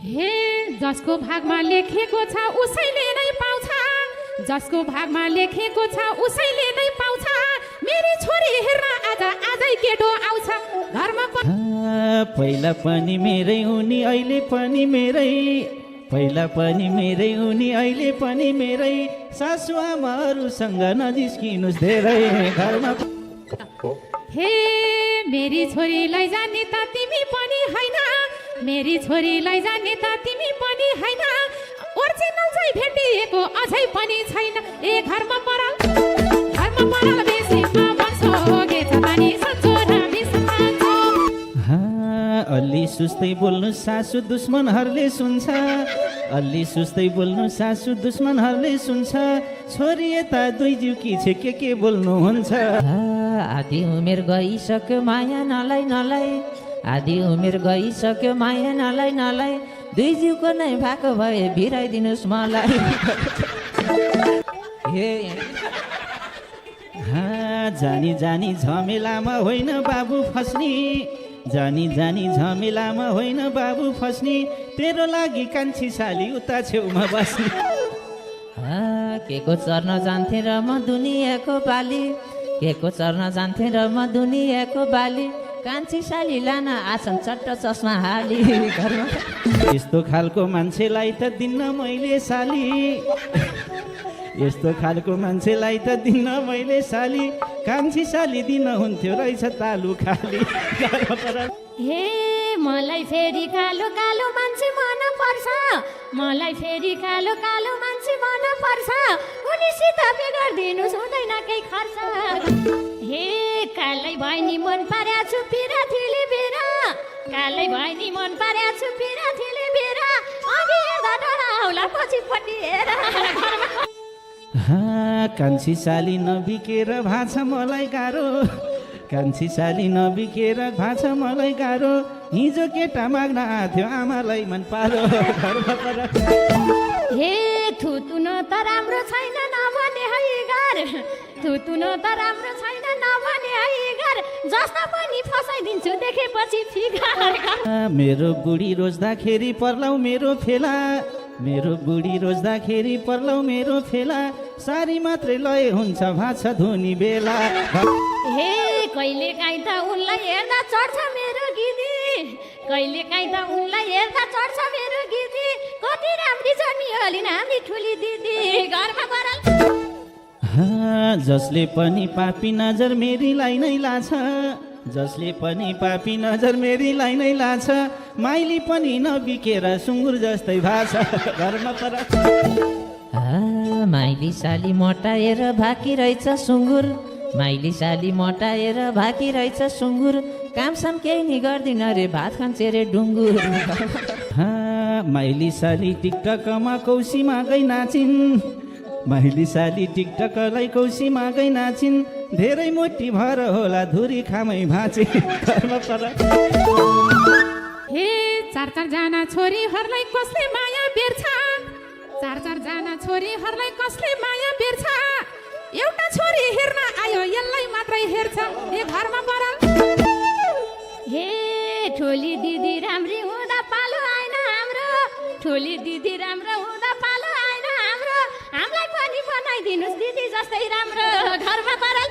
हे जसको भागमा लेखेको छ उसैले नै पाउँछ, जसको भागमा लेखेको छ उसैले नै पाउँछ। मेरी छोरी हेर्न आज आजै केटो आउँछ घरमा। पहिला पनि मेरै उनी अहिले पनि मेरै, पहिला पनि मेरै उनी अहिले पनि मेरै। सासुआमाहरूसँग नजिस्किनुस् धेरै घरमा। हे मेरी छोरीलाई जाने त तिमी पनि हैन, मेरी छोरीलाई जाने त तिमी पनि हैन। ओरिजिनल चाहिँ भेटिएको अझै पनि छैन। ए घरमा पराल बेसीमा बसोगे छ पानी सचोरा बिसमा। अलि सुस्तै बोल्नु सासु दुश्मनहरूले सुन्छ, अलि सुस्तै बोल्नु सासु दुश्मनहरूले सुन्छ। छोरी यता दुई जिउकी छे के बोल्नुहुन्छ। आधी उमेर गइसक्यो माया नलाई नलाई, आधी उमेर गइसक्यो माया नलाई नलाई। दुई जिउको नै भएको भए भिराइदिनुहोस् मलाई। जानी जानी झमेलामा होइन बाबु फस्नी, जानी जानी झमेलामा होइन बाबु फस्नी। तेरो लागि कान्छी साली उता छेउमा बस्ने। के को चर्न जान्थे र म दुनियाँको बाली, के को चर्न जान्थे र म दुनियाँको बाली। कान्छी साली लान आसन चट्ट चस्मा हाली घरमा। यस्तो खालको मान्छेलाई त दिन्न मैले साली, यस्तो खालको मान्छेलाई त दिन्न मैले साली। कान्छी साली दिन हुन्थ्यो रहेछ तालु खाली। हे मलाई फेरि कालो कालो मान्छे मन पर्छ, मलाई फेरि कालो कालो मान्छे मन पर्छ। उनीसित बिगाडिदिनुहोस् हुँदैन केही खर्च। हे कालै भैनी मन पार्या छु पिराथीले बेरा, कालै भैनी मन पार्या छु पिराथीले बेरा। अघि हेर्दा डरा होला पछिपट्टि हेर घरमा। कान्छी साली नबिकेर भाछ मलाई गाह्रो, कान्छी साली नबिकेर भाछ मलाई गाह्रो। हिजो केटा माग्न आथ्यो आमालाई मन पारो घरमा पर। हे थुतुन त राम्रो छैन नभने है घर, थुतुन त राम्रो छैन नभने है घर। जस्तो पनि फसाइदिन्छु देखेपछि फिगर। मेरो बुढी रोज्दाखेरि पर्लाउ मेरो फेला, मेरो बुढी रोज्दाखेरि पर्लाउ मेरो फेला। सारी मात्रै लय हुन्छ भाछ धुनी बेला। हे कहिले काहीँ त उनलाई हेर्दा चढ्छ मेरो गिदी, कहिले काहीँ त उनलाई हेर्दा चढ्छ मेरो गिदी। कति राम्री छ नि अलि नाम्री ठुली दिदी घरमा पराल। जसले पनि पापी नजर मेरीलाई नै लाछ, जसले पनि पापी नजर मेरीलाई नै लाछ। माइली पनि नबिकेर सुँगुर जस्तै भाछ घरमा पर। माइली साली मोटाएर भाकी रहेछ सुँगुर, माइली साली मोटाएर भाकी रहेछ सुँगुर। कामसाम केही नि गर्दिन रे भात खान्छ रे डुङ्गुर। माइली साली टिकटकमा कौसीमा गई नाचिन्, माइली साली टिकटकलाई कौसीमा गई नाचिन्। धेरै मोटी भएर होला धुरी खामै भाँचे घरमा पर। हे चार जना छोरीहरूलाई कसले माया बेर्छ, चार जना छोरीहरूलाई कसले माया बेर्छ। एउटा छोरी हेर्न आयो यसलाई मात्रै हेर्छ ए घरमा पराल। हे ठुली दिदी राम्री हुँदा पालो आएन हाम्रो, ठुली दिदी राम्रो हुँदा पालो आएन हाम्रो। हामीलाई पनि बनाइदिनुहोस् दिदी जस्तै राम्रो घरमा पराल।